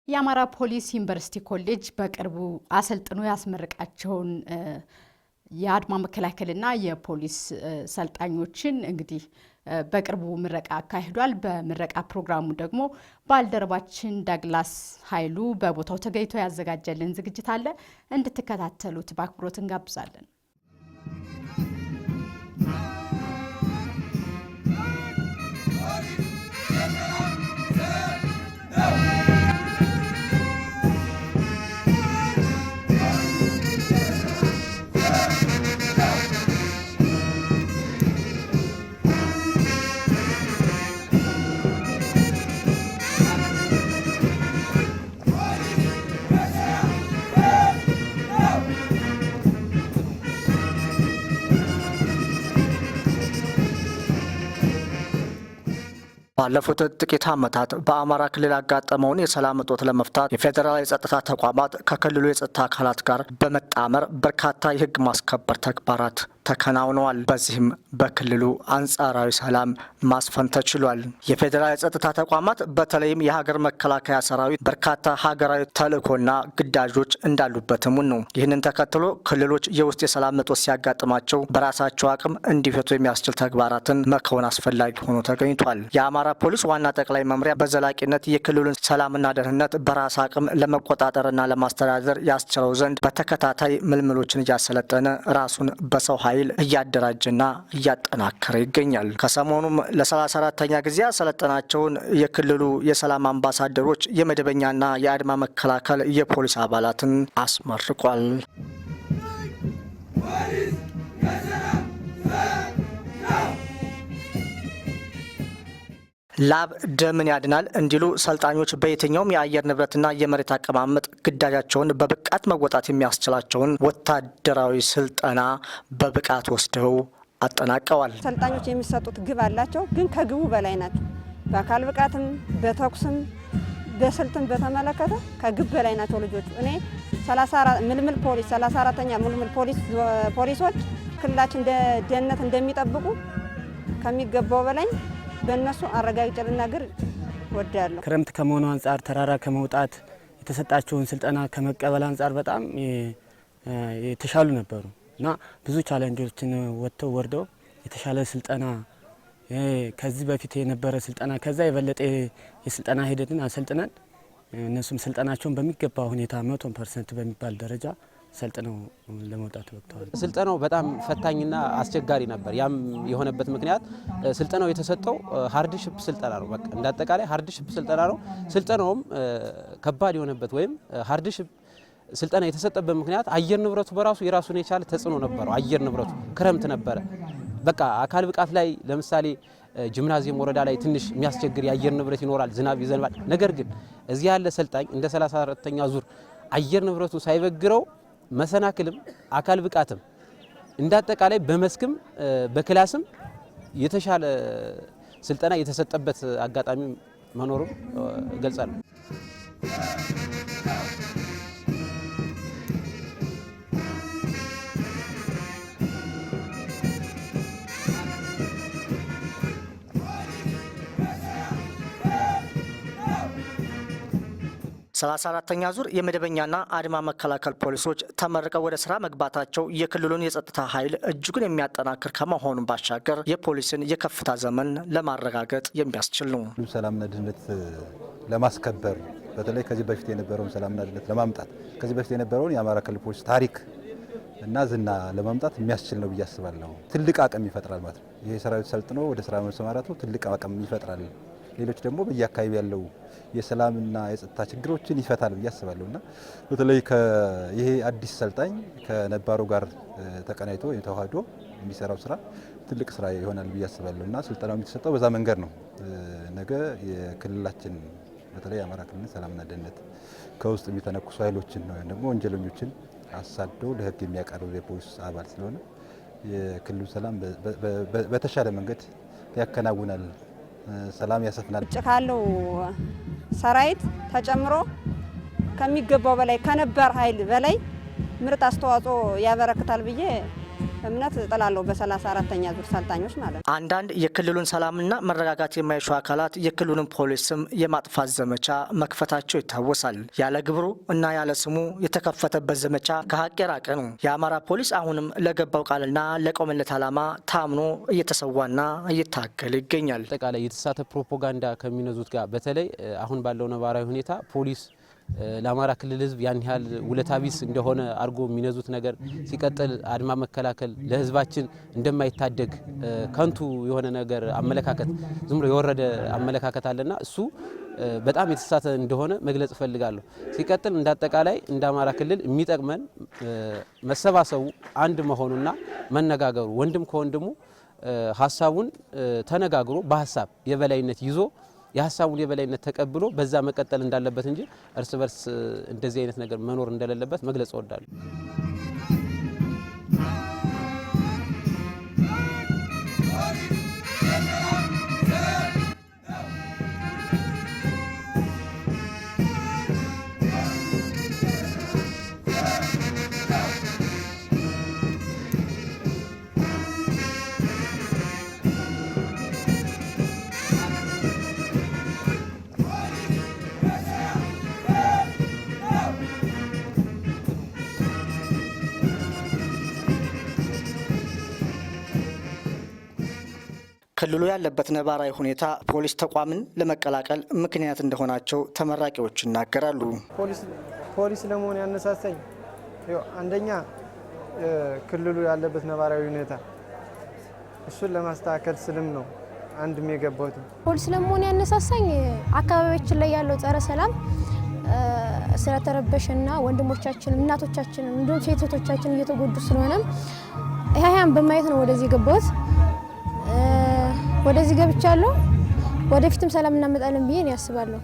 የአማራ ፖሊስ ዩኒቨርሲቲ ኮሌጅ በቅርቡ አሰልጥኖ ያስመረቃቸውን የአድማ መከላከልና የፖሊስ ሰልጣኞችን እንግዲህ በቅርቡ ምረቃ አካሂዷል። በምረቃ ፕሮግራሙ ደግሞ ባልደረባችን ዳግላስ ኃይሉ በቦታው ተገኝቶ ያዘጋጀልን ዝግጅት አለ። እንድትከታተሉት በአክብሮት እንጋብዛለን። ባለፉት ጥቂት ዓመታት በአማራ ክልል ያጋጠመውን የሰላም እጦት ለመፍታት የፌዴራል የጸጥታ ተቋማት ከክልሉ የጸጥታ አካላት ጋር በመጣመር በርካታ የሕግ ማስከበር ተግባራት ተከናውነዋል። በዚህም በክልሉ አንጻራዊ ሰላም ማስፈን ተችሏል። የፌዴራል የጸጥታ ተቋማት በተለይም የሀገር መከላከያ ሰራዊት በርካታ ሀገራዊ ተልዕኮና ግዳጆች እንዳሉበትም ነው። ይህንን ተከትሎ ክልሎች የውስጥ የሰላም እጦት ሲያጋጥማቸው በራሳቸው አቅም እንዲፈቱ የሚያስችል ተግባራትን መከወን አስፈላጊ ሆኖ ተገኝቷል። የአማራ ፖሊስ ዋና ጠቅላይ መምሪያ በዘላቂነት የክልሉን ሰላምና ደህንነት በራስ አቅም ለመቆጣጠርና ለማስተዳደር ያስችለው ዘንድ በተከታታይ ምልምሎችን እያሰለጠነ ራሱን በሰው ኃይል እያደራጀና እያጠናከረ ይገኛል። ከሰሞኑም ለ34ኛ ጊዜ ያሰለጠናቸውን የክልሉ የሰላም አምባሳደሮች የመደበኛና የአድማ መከላከል የፖሊስ አባላትን አስመርቋል። ላብ ደምን ያድናል እንዲሉ ሰልጣኞች በየትኛውም የአየር ንብረትና የመሬት አቀማመጥ ግዳጃቸውን በብቃት መወጣት የሚያስችላቸውን ወታደራዊ ስልጠና በብቃት ወስደው አጠናቀዋል። ሰልጣኞች የሚሰጡት ግብ አላቸው፣ ግን ከግቡ በላይ ናቸው። በአካል ብቃትም በተኩስም በስልትም በተመለከተ ከግብ በላይ ናቸው ልጆቹ። እኔ 34 ምልምል ፖሊስ 34ኛ ምልምል ፖሊሶች ክልላችን ደህንነት እንደሚጠብቁ ከሚገባው በላይ በእነሱ አረጋግጬ ልናገር ወዳለሁ። ክረምት ከመሆኑ አንጻር ተራራ ከመውጣት የተሰጣቸውን ስልጠና ከመቀበል አንጻር በጣም የተሻሉ ነበሩ እና ብዙ ቻሌንጆችን ወርደው የተሻለ ስልጠና ከዚህ በፊት የነበረ ስልጠና ከዛ የበለጠ የስልጠና ሂደትን አሰልጥነን እነሱም ስልጠናቸውን በሚገባ ሁኔታ 100% በሚባል ደረጃ ሰልጥነው ለመውጣት ወጥተዋል። ስልጠናው በጣም ፈታኝና አስቸጋሪ ነበር። ያም የሆነበት ምክንያት ስልጠናው የተሰጠው ሃርድሺፕ ስልጠና ነው። በቃ እንዳጠቃላይ ሃርድሺፕ ስልጠና ነው። ስልጠናውም ከባድ የሆነበት ወይም ሃርድሺፕ ስልጠና የተሰጠበት ምክንያት አየር ንብረቱ በራሱ የራሱን የቻለ ተጽዕኖ ነበረው። አየር ንብረቱ ክረምት ነበረ። በቃ አካል ብቃት ላይ ለምሳሌ ጂምናዚየም ወረዳ ላይ ትንሽ የሚያስቸግር የአየር ንብረት ይኖራል፣ ዝናብ ይዘንባል። ነገር ግን እዚህ ያለ ሰልጣኝ እንደ 34ኛ ዙር አየር ንብረቱ ሳይበግረው መሰናክልም አካል ብቃትም እንዳጠቃላይ በመስክም በክላስም የተሻለ ስልጠና የተሰጠበት አጋጣሚ መኖሩን ገልጻለሁ። 34ኛ ዙር የመደበኛና አድማ መከላከል ፖሊሶች ተመርቀው ወደ ስራ መግባታቸው የክልሉን የጸጥታ ኃይል እጅጉን የሚያጠናክር ከመሆኑ ባሻገር የፖሊስን የከፍታ ዘመን ለማረጋገጥ የሚያስችል ነው። ሰላምና ደህንነት ለማስከበር በተለይ ከዚህ በፊት የነበረውን ሰላምና ደህንነት ለማምጣት ከዚህ በፊት የነበረውን የአማራ ክልል ፖሊስ ታሪክ እና ዝና ለማምጣት የሚያስችል ነው ብዬ አስባለሁ። ትልቅ አቅም ይፈጥራል ማለት ነው። ይሄ ሰራዊት ሰልጥኖ ወደ ስራ መሰማራቱ ትልቅ አቅም ይፈጥራል። ሌሎች ደግሞ በየአካባቢ ያለው የሰላምና የጸጥታ ችግሮችን ይፈታል ብዬ አስባለሁና በተለይ ይሄ አዲስ ሰልጣኝ ከነባሩ ጋር ተቀናይቶ ተዋህዶ የሚሰራው ስራ ትልቅ ስራ ይሆናል ብዬ አስባለሁና ስልጠናው የሚሰጠው በዛ መንገድ ነው። ነገ የክልላችን በተለይ የአማራ ክልል ሰላምና ደህንነት ከውስጥ የሚተነኩሱ ኃይሎችን ነው ደግሞ ወንጀለኞችን አሳዶ ለህግ የሚያቀርብ የፖሊስ አባል ስለሆነ የክልሉ ሰላም በተሻለ መንገድ ያከናውናል፣ ሰላም ያሰፍናል። ካለው ሰራዊት ተጨምሮ ከሚገባው በላይ ከነባር ኃይል በላይ ምርጥ አስተዋጽኦ ያበረክታል ብዬ እምነት እጥላለሁ በ34ኛ ዙር ሰልጣኞች ማለት ነው። አንዳንድ የክልሉን ሰላምና መረጋጋት የማይሹ አካላት የክልሉን ፖሊስ ስም የማጥፋት ዘመቻ መክፈታቸው ይታወሳል። ያለ ግብሩ እና ያለ ስሙ የተከፈተበት ዘመቻ ከሀቅ የራቀ ነው። የአማራ ፖሊስ አሁንም ለገባው ቃልና ለቆመለት ዓላማ ታምኖ እየተሰዋና እየታገለ ይገኛል። አጠቃላይ የተሳተ ፕሮፓጋንዳ ከሚነዙት ጋር በተለይ አሁን ባለው ነባራዊ ሁኔታ ፖሊስ ለአማራ ክልል ህዝብ ያን ያህል ውለታ ቢስ እንደሆነ አድርጎ የሚነዙት ነገር ሲቀጥል አድማ መከላከል ለህዝባችን እንደማይታደግ ከንቱ የሆነ ነገር አመለካከት ዝም ብሎ የወረደ አመለካከት አለና እሱ በጣም የተሳተ እንደሆነ መግለጽ እፈልጋለሁ። ሲቀጥል እንዳጠቃላይ እንደ አማራ ክልል የሚጠቅመን መሰባሰቡ አንድ መሆኑና መነጋገሩ ወንድም ከወንድሙ ሀሳቡን ተነጋግሮ በሀሳብ የበላይነት ይዞ የሀሳቡን የበላይነት ተቀብሎ በዛ መቀጠል እንዳለበት እንጂ እርስ በርስ እንደዚህ አይነት ነገር መኖር እንደሌለበት መግለጽ እወዳለሁ። ክልሉ ያለበት ነባራዊ ሁኔታ ፖሊስ ተቋምን ለመቀላቀል ምክንያት እንደሆናቸው ተመራቂዎች ይናገራሉ። ፖሊስ ለመሆን ያነሳሳኝ አንደኛ ክልሉ ያለበት ነባራዊ ሁኔታ እሱን ለማስተካከል ስልም ነው አንድም የገባሁት። ፖሊስ ለመሆን ያነሳሳኝ አካባቢያችን ላይ ያለው ጸረ ሰላም ስለተረበሸና ወንድሞቻችን እናቶቻችን እንዲሁም ሴቶቻችን እየተጎዱ ስለሆነም ይሄን በማየት ነው ወደዚህ ገባሁት። ወደዚህ ገብቻለሁ። ወደፊትም ሰላም እናመጣለን ብዬ ነው ያስባለሁ።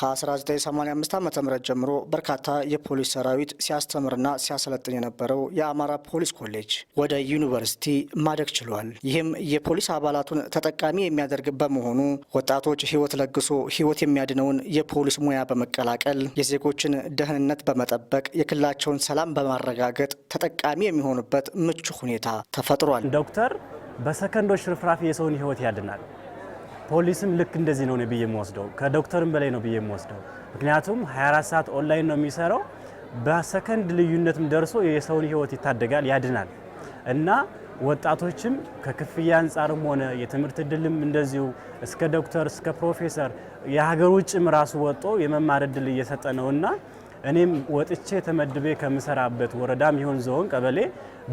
ከ1985 ዓ.ም ጀምሮ በርካታ የፖሊስ ሰራዊት ሲያስተምርና ሲያሰለጥን የነበረው የአማራ ፖሊስ ኮሌጅ ወደ ዩኒቨርሲቲ ማደግ ችሏል። ይህም የፖሊስ አባላቱን ተጠቃሚ የሚያደርግ በመሆኑ ወጣቶች ሕይወት ለግሶ ሕይወት የሚያድነውን የፖሊስ ሙያ በመቀላቀል የዜጎችን ደህንነት በመጠበቅ የክልላቸውን ሰላም በማረጋገጥ ተጠቃሚ የሚሆኑበት ምቹ ሁኔታ ተፈጥሯል። ዶክተር በሰከንዶች ርፍራፊ የሰውን ሕይወት ያድናል። ፖሊስም ልክ እንደዚህ ነው ብዬ የምወስደው፣ ከዶክተርም በላይ ነው ብዬ የምወስደው። ምክንያቱም 24 ሰዓት ኦንላይን ነው የሚሰራው። በሰከንድ ልዩነትም ደርሶ የሰውን ሕይወት ይታደጋል፣ ያድናል እና ወጣቶችም ከክፍያ አንጻርም ሆነ የትምህርት እድልም እንደዚሁ እስከ ዶክተር እስከ ፕሮፌሰር የሀገር ውጭም ራሱ ወጦ የመማር እድል እየሰጠ ነውና እኔም ወጥቼ ተመድቤ ከምሰራበት ወረዳም ይሁን ዞን ቀበሌ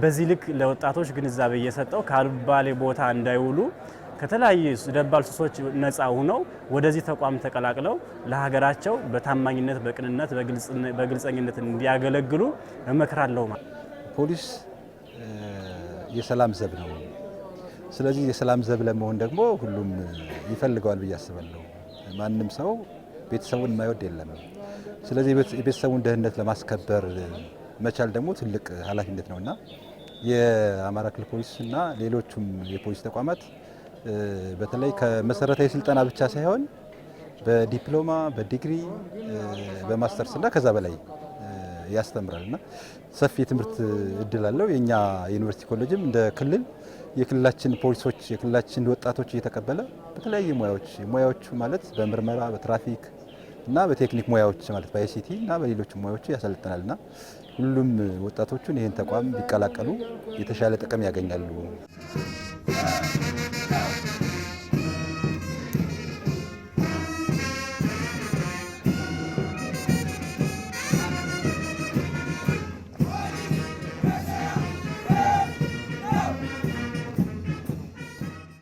በዚህ ልክ ለወጣቶች ግንዛቤ እየሰጠው ካልባሌ ቦታ እንዳይውሉ ከተለያዩ ደባል ሱሶች ነፃ ሆነው ወደዚህ ተቋም ተቀላቅለው ለሀገራቸው በታማኝነት በቅንነት በግልጸኝነት እንዲያገለግሉ እመክራለሁ። ፖሊስ የሰላም ዘብ ነው። ስለዚህ የሰላም ዘብ ለመሆን ደግሞ ሁሉም ይፈልገዋል ብዬ አስባለሁ። ማንም ሰው ቤተሰቡን የማይወድ የለም። ስለዚህ የቤተሰቡን ደህንነት ለማስከበር መቻል ደግሞ ትልቅ ኃላፊነት ነውና የአማራ ክልል ፖሊስና ሌሎቹም የፖሊስ ተቋማት በተለይ ከመሰረታዊ ስልጠና ብቻ ሳይሆን በዲፕሎማ በዲግሪ በማስተርስ እና ከዛ በላይ ያስተምራልና ሰፊ የትምህርት እድል አለው። የኛ ዩኒቨርሲቲ ኮሌጅም እንደ ክልል የክልላችን ፖሊሶች የክልላችን ወጣቶች እየተቀበለ በተለያዩ ሙያዎች ማለት በምርመራ በትራፊክ እና በቴክኒክ ሙያዎች ማለት በአይሲቲ እና በሌሎች ሙያዎች ያሰለጥናልና ሁሉም ወጣቶቹን ይህን ተቋም ቢቀላቀሉ የተሻለ ጥቅም ያገኛሉ።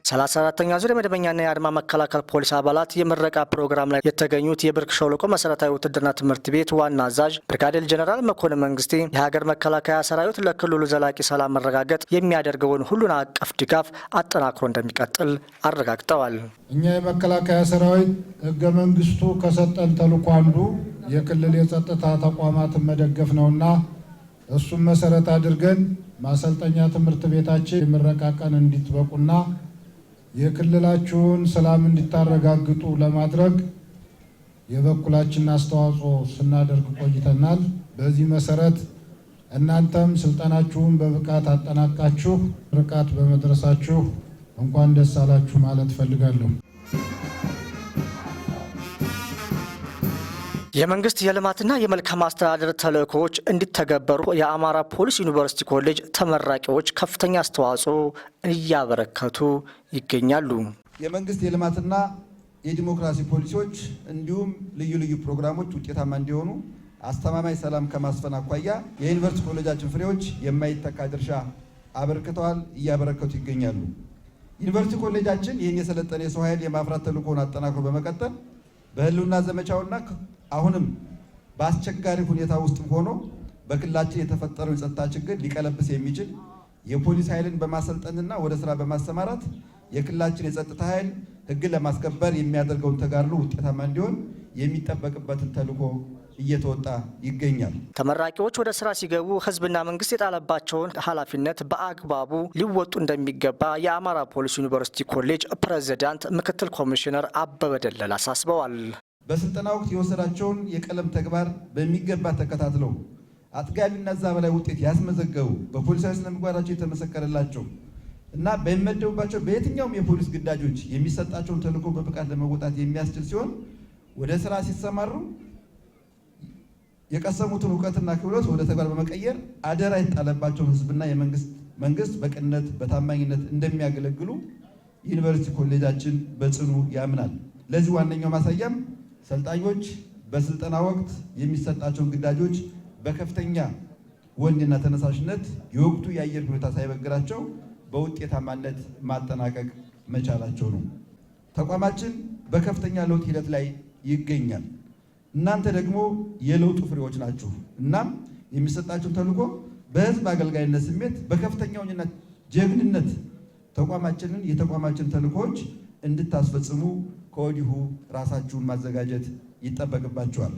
ሰላሳ አራተኛ ዙር የመደበኛና የአድማ መከላከል ፖሊስ አባላት የምረቃ ፕሮግራም ላይ የተገኙት የብርቅ ሸለቆ መሰረታዊ ውትድርና ትምህርት ቤት ዋና አዛዥ ብርጋዴር ጄኔራል መኮንን መንግስቴ የሀገር መከላከያ ሰራዊት ለክልሉ ዘላቂ ሰላም መረጋገጥ የሚያደርገውን ሁሉን አቀፍ ድጋፍ አጠናክሮ እንደሚቀጥል አረጋግጠዋል። እኛ የመከላከያ ሰራዊት ህገ መንግስቱ ከሰጠን ተልዕኮ አንዱ የክልል የጸጥታ ተቋማትን መደገፍ ነውና እሱም መሰረት አድርገን ማሰልጠኛ ትምህርት ቤታችን የምረቃ ቀን እንዲትበቁና የክልላችሁን ሰላም እንዲታረጋግጡ ለማድረግ የበኩላችንን አስተዋጽኦ ስናደርግ ቆይተናል። በዚህ መሰረት እናንተም ስልጠናችሁን በብቃት አጠናቃችሁ ርቃት በመድረሳችሁ እንኳን ደስ አላችሁ ማለት ፈልጋለሁ። የመንግስት የልማትና የመልካም አስተዳደር ተልእኮዎች እንዲተገበሩ የአማራ ፖሊስ ዩኒቨርሲቲ ኮሌጅ ተመራቂዎች ከፍተኛ አስተዋጽኦ እያበረከቱ ይገኛሉ። የመንግስት የልማትና የዲሞክራሲ ፖሊሲዎች እንዲሁም ልዩ ልዩ ፕሮግራሞች ውጤታማ እንዲሆኑ አስተማማኝ ሰላም ከማስፈን አኳያ የዩኒቨርሲቲ ኮሌጃችን ፍሬዎች የማይተካ ድርሻ አበርክተዋል፣ እያበረከቱ ይገኛሉ። ዩኒቨርሲቲ ኮሌጃችን ይህን የሰለጠነ የሰው ኃይል የማፍራት ተልእኮውን አጠናክሮ በመቀጠል በህልውና ዘመቻውና አሁንም በአስቸጋሪ ሁኔታ ውስጥ ሆኖ በክልላችን የተፈጠረው የጸጥታ ችግር ሊቀለብስ የሚችል የፖሊስ ኃይልን በማሰልጠንና ወደ ስራ በማሰማራት የክልላችን የጸጥታ ኃይል ህግን ለማስከበር የሚያደርገውን ተጋድሎ ውጤታማ እንዲሆን የሚጠበቅበትን ተልዕኮ እየተወጣ ይገኛል። ተመራቂዎች ወደ ስራ ሲገቡ ህዝብና መንግስት የጣለባቸውን ኃላፊነት በአግባቡ ሊወጡ እንደሚገባ የአማራ ፖሊስ ዩኒቨርሲቲ ኮሌጅ ፕሬዝዳንት ምክትል ኮሚሽነር አበበ ደለላ አሳስበዋል። በስልጠና ወቅት የወሰዳቸውን የቀለም ተግባር በሚገባ ተከታትለው አጥጋቢና እዛ በላይ ውጤት ያስመዘገቡ በፖሊሳዊ ስነ ምግባራቸው የተመሰከረላቸው እና በሚመደቡባቸው በየትኛውም የፖሊስ ግዳጆች የሚሰጣቸውን ተልዕኮ በብቃት ለመወጣት የሚያስችል ሲሆን ወደ ስራ ሲሰማሩ የቀሰሙትን እውቀትና ክህሎት ወደ ተግባር በመቀየር አደራ የተጣለባቸውን ህዝብና መንግስት በቅንነት በታማኝነት እንደሚያገለግሉ ዩኒቨርሲቲ ኮሌጃችን በጽኑ ያምናል። ለዚህ ዋነኛው ማሳያም ሰልጣኞች በስልጠና ወቅት የሚሰጣቸውን ግዳጆች በከፍተኛ ወኔና ተነሳሽነት የወቅቱ የአየር ሁኔታ ሳይበግራቸው በውጤታማነት ማጠናቀቅ መቻላቸው ነው። ተቋማችን በከፍተኛ ለውጥ ሂደት ላይ ይገኛል። እናንተ ደግሞ የለውጡ ፍሬዎች ናችሁ። እናም የሚሰጣችሁን ተልዕኮ በህዝብ አገልጋይነት ስሜት በከፍተኛውና ጀግንነት የተቋማችን ተልዕኮዎች እንድታስፈጽሙ ከወዲሁ ራሳችሁን ማዘጋጀት ይጠበቅባችኋል።